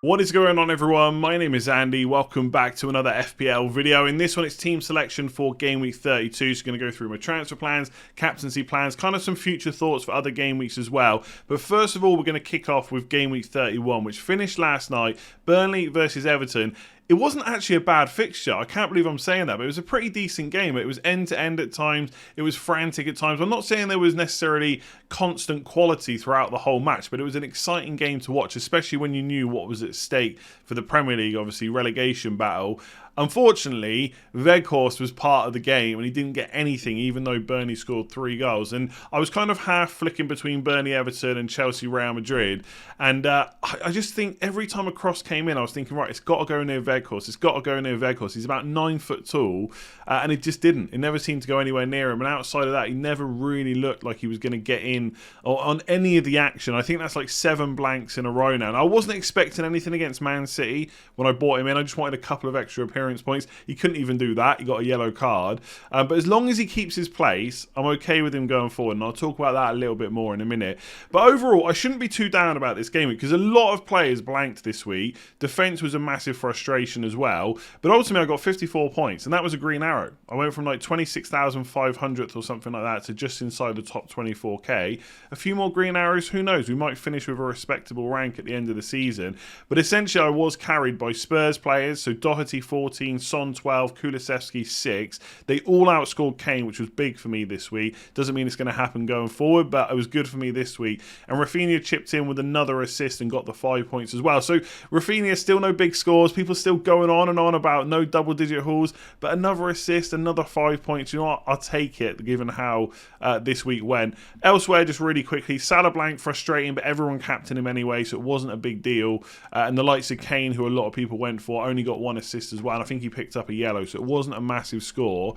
What is going on, everyone? My name is Andy. Welcome back to another FPL video. In this one, it's team selection for Game Week 32. So I'm going to go through my transfer plans, captaincy plans, kind of some future thoughts for other game weeks as well. But first of all, we're going to kick off with Game Week 31, which finished last night. Burnley versus Everton. It wasn't actually a bad fixture. I can't believe I'm saying that, but it was a pretty decent game. It was end-to-end at times. It was frantic at times. I'm not saying there was necessarily constant quality throughout the whole match, but it was an exciting game to watch, especially when you knew what was at stake for the Premier League, obviously, relegation battle. Unfortunately, Weghorst was part of the game and he didn't get anything, even though Burnley scored 3 goals. And I was kind of half flicking between Burnley, Everton and Chelsea, Real Madrid. And I just think every time a cross came in, I was thinking, right, it's got to go near Weghorst. It's got to go near Weghorst. He's about 9 foot tall, and it just didn't. It never seemed to go anywhere near him. And outside of that, he never really looked like he was going to get in or on any of the action. I think that's like 7 blanks in a row now. And I wasn't expecting anything against Man City when I bought him in. I just wanted a couple of extra appearances points. He couldn't even do that. He got a yellow card. But as long as he keeps his place, I'm okay with him going forward. And I'll talk about that a little bit more in a minute. But overall, I shouldn't be too down about this game because a lot of players blanked this week. Defence was a massive frustration as well. But ultimately, I got 54 points. And that was a green arrow. I went from like 26,500th or something like that to just inside the top 24k. A few more green arrows. Who knows? We might finish with a respectable rank at the end of the season. But essentially, I was carried by Spurs players. So Doherty 14, Son 12, Kulusevski 6. They all outscored Kane, which was big for me this week. Doesn't mean it's going to happen going forward, but it was good for me this week. And Rafinha chipped in with another assist and got the 5 points as well. So Rafinha, still no big scores. People still going on and on about no double-digit hauls, but another assist, another 5 points. You know what? I'll take it, given how this week went. Elsewhere, just really quickly, Salah blank, frustrating, but everyone captained him anyway, so it wasn't a big deal. And the likes of Kane, who a lot of people went for, only got 1 assist as well. And I think he picked up a yellow, so it wasn't a massive score.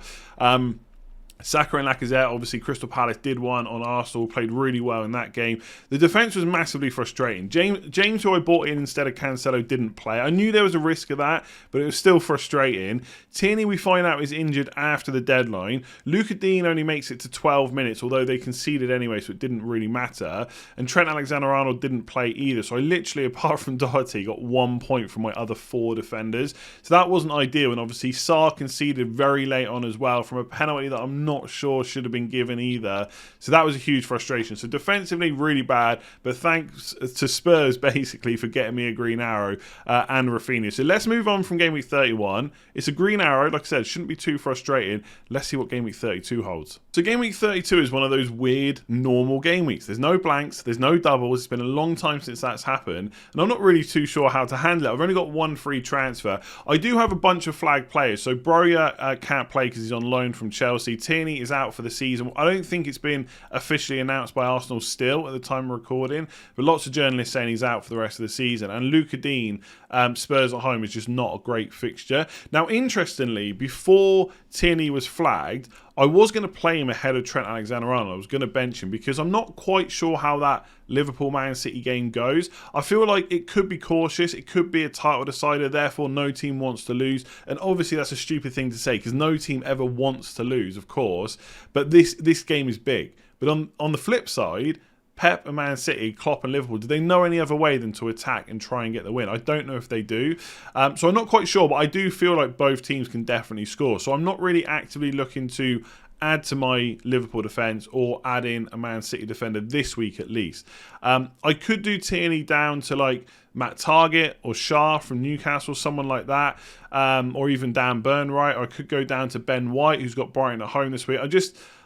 Saka and Lacazette, obviously Crystal Palace did one on Arsenal, played really well in that game. The defence was massively frustrating. James, who I bought in instead of Cancelo, didn't play. I knew there was a risk of that, but it was still frustrating. Tierney, we find out, is injured after the deadline. Luka Dean only makes it to 12 minutes, although they conceded anyway, so it didn't really matter. And Trent Alexander-Arnold didn't play either, so I literally, apart from Doherty, got 1 point from my other 4 defenders. So that wasn't ideal, and obviously Sarr conceded very late on as well from a penalty that I'm not sure should have been given either. So that was a huge frustration. So defensively, really bad, but thanks to Spurs basically for getting me a green arrow and Rafinha. So let's move on from Game Week 31. It's a green arrow, like I said, shouldn't be too frustrating. Let's see what Game Week 32 holds. So Game Week 32 is one of those weird, normal game weeks. There's no blanks, there's no doubles. It's been a long time since that's happened, and I'm not really too sure how to handle it. I've only got 1 free transfer. I do have a bunch of flag players. So Broja can't play because he's on loan from Chelsea. Tierney is out for the season. I don't think it's been officially announced by Arsenal still at the time of recording, but lots of journalists saying he's out for the rest of the season. And Luka Dean, Spurs at home, is just not a great fixture. Now, interestingly, before Tierney was flagged, I was going to play him ahead of Trent Alexander-Arnold. I was going to bench him because I'm not quite sure how that Liverpool-Man City game goes. I feel like it could be cautious. It could be a title decider. Therefore, no team wants to lose. And obviously, that's a stupid thing to say because no team ever wants to lose, of course. But this game is big. But on the flip side, Pep and Man City, Klopp and Liverpool, do they know any other way than to attack and try and get the win? I don't know if they do. So I'm not quite sure, but I do feel like both teams can definitely score. So I'm not really actively looking to add to my Liverpool defence or add in a Man City defender this week at least. I could do Tierney down to like Matt Target or Shah from Newcastle, someone like that, or even Dan Burnwright. I could go down to Ben White, who's got Brighton at home this week.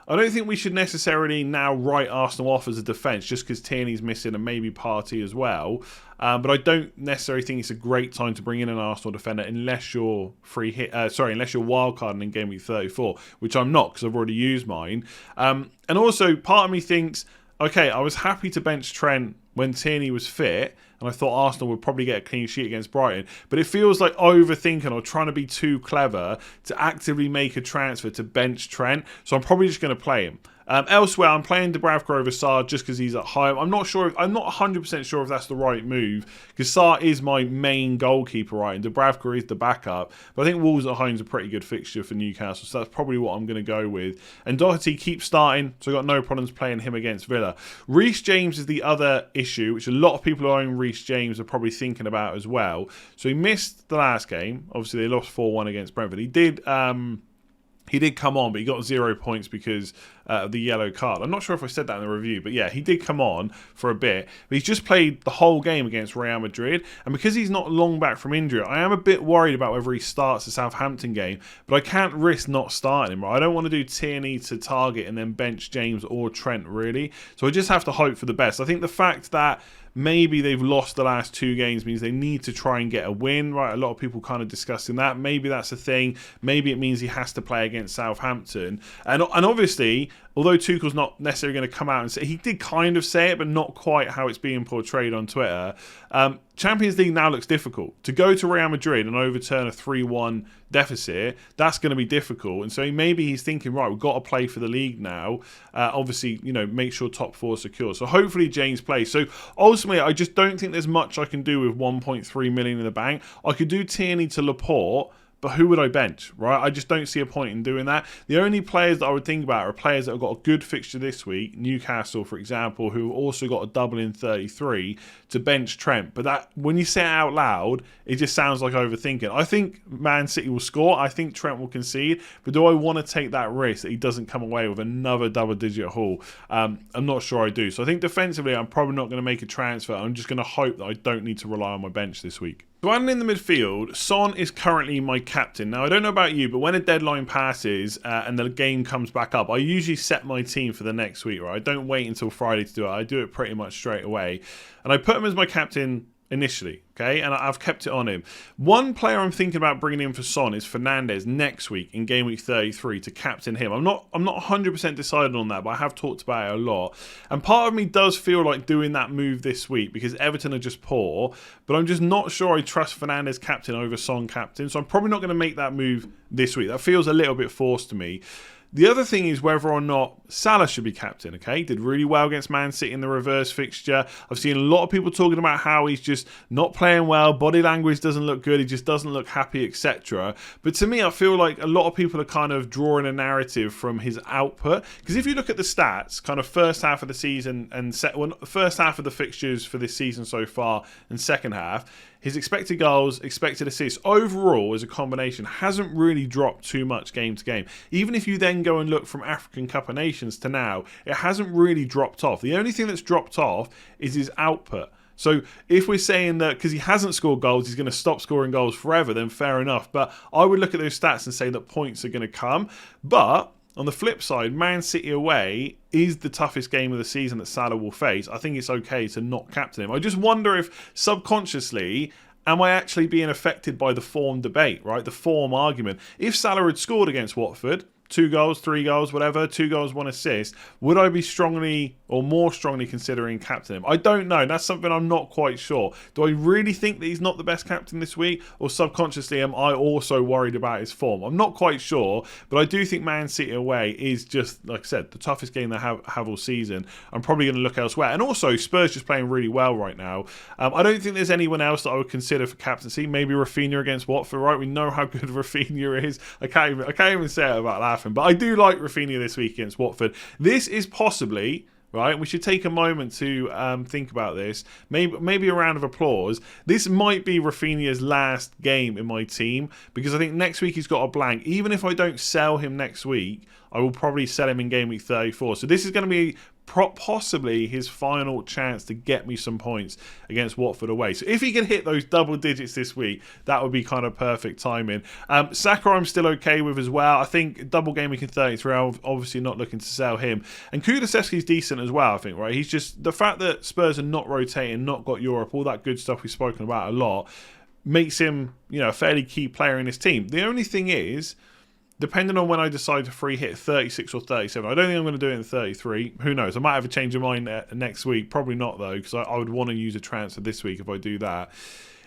I don't think we should necessarily now write Arsenal off as a defence just because Tierney's missing and maybe Partey as well. But I don't necessarily think it's a great time to bring in an Arsenal defender unless you're unless you're wildcarding in Game Week 34, which I'm not because I've already used mine. And also, part of me thinks, okay, I was happy to bench Trent when Tierney was fit, and I thought Arsenal would probably get a clean sheet against Brighton. But it feels like overthinking or trying to be too clever to actively make a transfer to bench Trent. So I'm probably just going to play him. Elsewhere, I'm playing Dubravka over Sarr just because he's at home. I'm not 100% sure if that's the right move, because Sarr is my main goalkeeper, right, and Dubravka is the backup. But I think Wolves at home is a pretty good fixture for Newcastle, so that's probably what I'm going to go with. And Doherty keeps starting, so I've got no problems playing him against Villa. Reece James is the other issue, which a lot of people who own Reece James are probably thinking about as well. So he missed the last game. Obviously, they lost 4-1 against Brentford. He did come on, but he got 0 points because of the yellow card. I'm not sure if I said that in the review, but yeah, he did come on for a bit. But he's just played the whole game against Real Madrid. And because he's not long back from injury, I am a bit worried about whether he starts the Southampton game. But I can't risk not starting him, right? I don't want to do Tierney to target and then bench James or Trent, really. So I just have to hope for the best. I think the fact that maybe they've lost the last 2 games means they need to try and get a win, right? A lot of people kind of discussing that. Maybe that's a thing. Maybe it means he has to play against Southampton. And obviously, although Tuchel's not necessarily going to come out and say, he did kind of say it, but not quite how it's being portrayed on Twitter. Champions League now looks difficult. To go to Real Madrid and overturn a 3-1 deficit, that's going to be difficult. And so maybe he's thinking, right, we've got to play for the league now. Obviously, make sure top 4 is secure. So hopefully James plays. So ultimately, I just don't think there's much I can do with 1.3 million in the bank. I could do Tierney to Laporte, but who would I bench, right? I just don't see a point in doing that. The only players that I would think about are players that have got a good fixture this week, Newcastle, for example, who also got a double in 33, to bench Trent. But that, when you say it out loud, it just sounds like overthinking. I think Man City will score. I think Trent will concede. But do I want to take that risk that he doesn't come away with another double-digit haul? I'm not sure I do. So I think defensively, I'm probably not going to make a transfer. I'm just going to hope that I don't need to rely on my bench this week. So adding in the midfield, Son is currently my captain. Now, I don't know about you, but when a deadline passes and the game comes back up, I usually set my team for the next week, right? I don't wait until Friday to do it. I do it pretty much straight away. And I put him as my captain initially, okay? And I've kept it on him. One player I'm thinking about bringing in for Son is Fernandes next week in game week 33 to captain him. I'm not 100% decided on that, but I have talked about it a lot. And part of me does feel like doing that move this week because Everton are just poor, but I'm just not sure I trust Fernandes captain over Son captain. So I'm probably not going to make that move this week. That feels a little bit forced to me. The other thing is whether or not Salah should be captain, okay? Did really well against Man City in the reverse fixture. I've seen a lot of people talking about how he's just not playing well, body language doesn't look good, he just doesn't look happy, etc. But to me, I feel like a lot of people are kind of drawing a narrative from his output. Because if you look at the stats, kind of first half of the season and first half of the fixtures for this season so far and second half, his expected goals, expected assists, overall as a combination hasn't really dropped too much game to game. Even if you then go and look from African Cup of Nations to now, it hasn't really dropped off. The only thing that's dropped off is his output. So if we're saying that because he hasn't scored goals, he's going to stop scoring goals forever, then fair enough. But I would look at those stats and say that points are going to come. But on the flip side, Man City away is the toughest game of the season that Salah will face. I think it's okay to not captain him. I just wonder if subconsciously, am I actually being affected by the form debate, right? The form argument. If Salah had scored against Watford, 2 goals, 3 goals, whatever, 2 goals, 1 assist, would I be strongly or more strongly considering captain him? I don't know. That's something I'm not quite sure. Do I really think that he's not the best captain this week? Or subconsciously am I also worried about his form? I'm not quite sure, but I do think Man City away is just, like I said, the toughest game they have all season. I'm probably going to look elsewhere. And also, Spurs just playing really well right now. I don't think there's anyone else that I would consider for captaincy. Maybe Rafinha against Watford, right? We know how good Rafinha is. I can't even say it about laughing. But I do like Rafinha this week against Watford. This is possibly, right, we should take a moment to think about this. Maybe a round of applause. This might be Rafinha's last game in my team because I think next week he's got a blank. Even if I don't sell him next week, I will probably sell him in game week 34. So this is going to be possibly his final chance to get me some points against Watford away. So if he can hit those double digits this week, that would be kind of perfect timing. Saka I'm still okay with as well. I think double game week in 33, I'm obviously not looking to sell him. And Kulusevski's decent as well, I think, right? He's just, the fact that Spurs are not rotating, not got Europe, all that good stuff we've spoken about a lot, makes him, a fairly key player in his team. The only thing is, depending on when I decide to free hit 36 or 37, I don't think I'm going to do it in 33. Who knows? I might have a change of mind next week. Probably not, though, because I would want to use a transfer this week if I do that.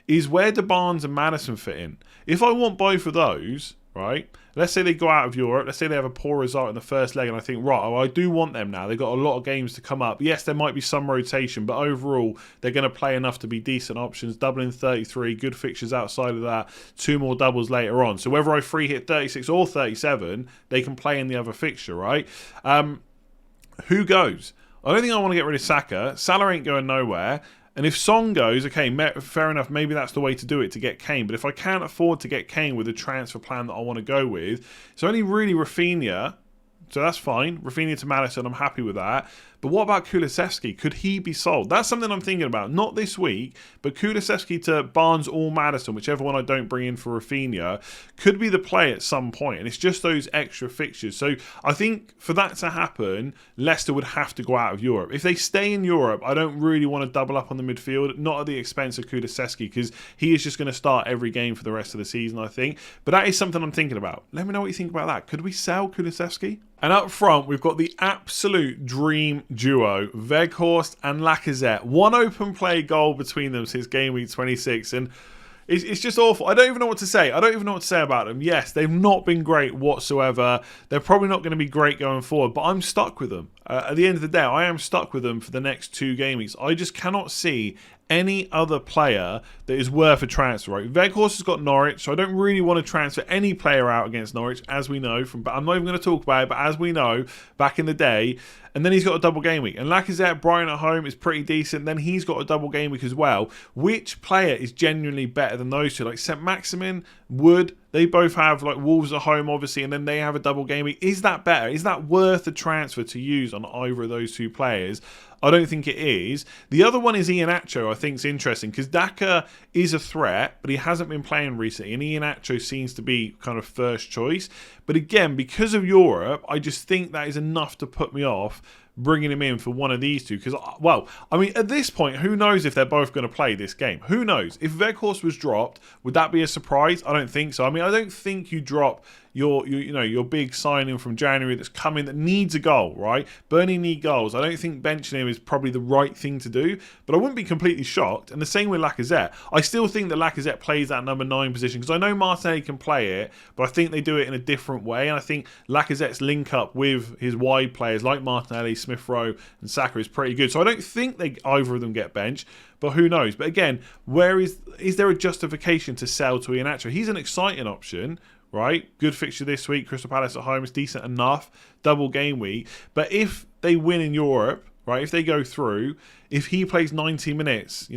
Is where do Barnes and Maddison fit in? If I want both of those, right? Let's say they go out of Europe. Let's say they have a poor result in the first leg, and I think, right, well, I do want them now. They've got a lot of games to come up. Yes, there might be some rotation, but overall, they're going to play enough to be decent options. Doubling 33, good fixtures outside of that, 2 more doubles later on. So whether I free hit 36 or 37, they can play in the other fixture, right? Who goes? I don't think I want to get rid of Saka. Salah ain't going nowhere. And if Son goes, okay, fair enough, maybe that's the way to do it, to get Kane. But if I can't afford to get Kane with the transfer plan that I want to go with, it's only really Rafinha, so that's fine. Rafinha to Maddison, I'm happy with that. But what about Kulusevski? Could he be sold? That's something I'm thinking about. Not this week, but Kulusevski to Barnes or Maddison, whichever one I don't bring in for Rafinha, could be the play at some point. And it's just those extra fixtures. So I think for that to happen, Leicester would have to go out of Europe. If they stay in Europe, I don't really want to double up on the midfield, not at the expense of Kulusevski, because he is just going to start every game for the rest of the season, I think. But that is something I'm thinking about. Let me know what you think about that. Could we sell Kulusevski? And up front, we've got the absolute dream duo, Weghorst and Lacazette. One open play goal between them since game week 26. And it's just awful. I don't even know what to say. I don't even know what to say about them. Yes, they've not been great whatsoever. They're probably not going to be great going forward, but I'm stuck with them. At the end of the day, I am stuck with them for the next 2 game weeks. I just cannot see any other player that is worth a transfer, right? Weghorst has got Norwich, so I don't really want to transfer any player out against Norwich, as we know from. I'm not even going to talk about it, but as we know, back in the day. And then he's got a double game week. And Lacazette, Brighton at home is pretty decent. Then he's got a double game week as well. Which player is genuinely better than those two? Like St. Maximin, Wood, they both have like Wolves at home, obviously, and then they have a double game week. Is that better? Is that worth the transfer to use on either of those two players? I don't think it is. The other one is Iheanacho. I think is interesting because Daka is a threat, but he hasn't been playing recently, and Iheanacho seems to be kind of first choice. But again, because of Europe, I just think that is enough to put me off bringing him in for one of these two. Because, well, I mean, at this point, who knows if they're both going to play this game? Who knows? If Weghorst was dropped, would that be a surprise? I don't think so. I mean, I don't think you drop your big signing from January that's coming that needs a goal, right? Burnley need goals. I don't think benching him is probably the right thing to do, but I wouldn't be completely shocked. And the same with Lacazette. I still think that Lacazette plays that number 9 position because I know Martinelli can play it, but I think they do it in a different way. And I think Lacazette's link up with his wide players like Martinelli, Smith Rowe, and Saka is pretty good. So I don't think either of them get benched. But who knows? But again, is there a justification to sell to Iheanacho? He's an exciting option, right? Good fixture this week. Crystal Palace at home is decent enough. Double game week. But if they win in Europe, right? If they go through, if he plays 90 minutes,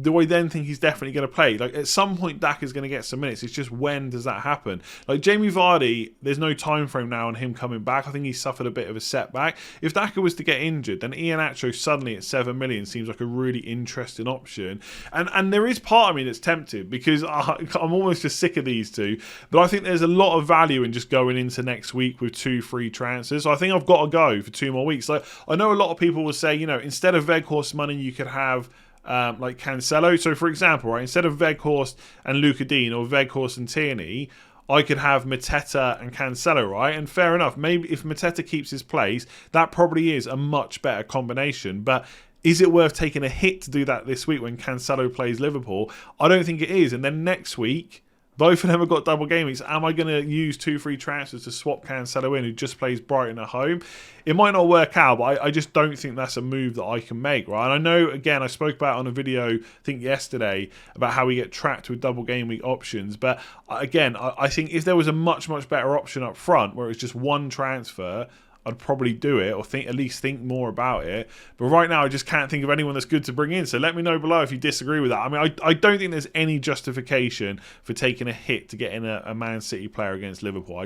do I then think he's definitely going to play? Like, at some point, Daka's going to get some minutes. It's just when does that happen? Like, Jamie Vardy, there's no time frame now on him coming back. I think he suffered a bit of a setback. If Daka was to get injured, then Iheanacho suddenly at 7 million seems like a really interesting option. And there is part of me that's tempted because I'm almost just sick of these two. But I think there's a lot of value in just going into next week with 2 free transfers. So I think I've got to go for 2 more weeks. Like, I know a lot of people will say, instead of Weghorst money, you could have like Cancelo. So, for example, right, instead of Weghorst and Luka Dean or Weghorst and Tierney, I could have Mateta and Cancelo, right? And fair enough, maybe if Mateta keeps his place, that probably is a much better combination. But is it worth taking a hit to do that this week when Cancelo plays Liverpool? I don't think it is. And then next week, both of them have got double game weeks. Am I going to use 2 free transfers to swap Cancelo in, who just plays Brighton at home? It might not work out, but I just don't think that's a move that I can make, right? And I know, again, I spoke about it on a video, I think yesterday, about how we get trapped with double game week options. But again, I think if there was a much, much better option up front where it's just one transfer, I'd probably do it or at least think more about it. But right now, I just can't think of anyone that's good to bring in. So let me know below if you disagree with that. I mean, I don't think there's any justification for taking a hit to get in a Man City player against Liverpool. I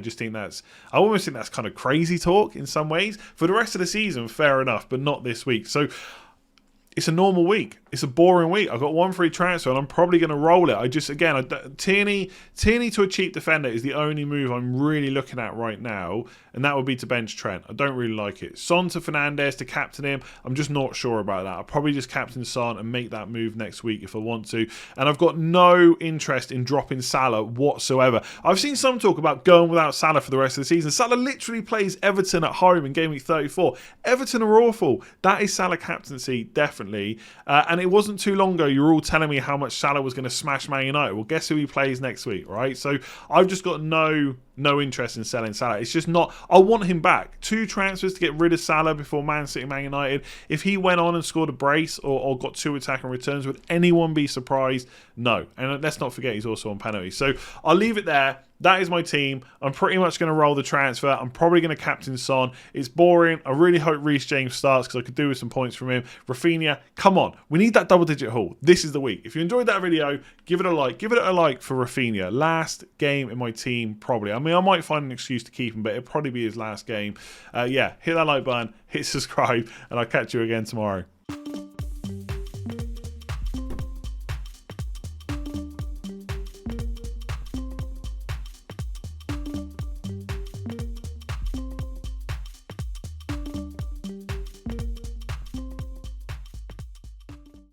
almost think that's kind of crazy talk in some ways. For the rest of the season, fair enough, but not this week. So it's a normal week. It's a boring week. I've got 1 free transfer and I'm probably going to roll it. Tierney to a cheap defender is the only move I'm really looking at right now, and that would be to bench Trent. I don't really like it. Son to Fernandes to captain him. I'm just not sure about that. I'll probably just captain Son and make that move next week if I want to. And I've got no interest in dropping Salah whatsoever. I've seen some talk about going without Salah for the rest of the season. Salah literally plays Everton at home in game week 34. Everton are awful. That is Salah captaincy, definitely. differently. And it wasn't too long ago, you were all telling me how much Salah was going to smash Man United. Well, guess who he plays next week, right? So I've just got no interest in selling Salah. It's just not. I want him back. 2 transfers to get rid of Salah before Man City, Man United. If he went on and scored a brace or got 2 attacking returns, would anyone be surprised? No. And let's not forget he's also on penalties. So I'll leave it there. That is my team. I'm pretty much going to roll the transfer. I'm probably going to captain Son. It's boring. I really hope Reece James starts because I could do with some points from him. Rafinha, come on. We need that double-digit haul. This is the week. If you enjoyed that video, give it a like. Give it a like for Rafinha. Last game in my team, probably. I mean, I might find an excuse to keep him, but it'll probably be his last game. Yeah, hit that like button, hit subscribe, and I'll catch you again tomorrow.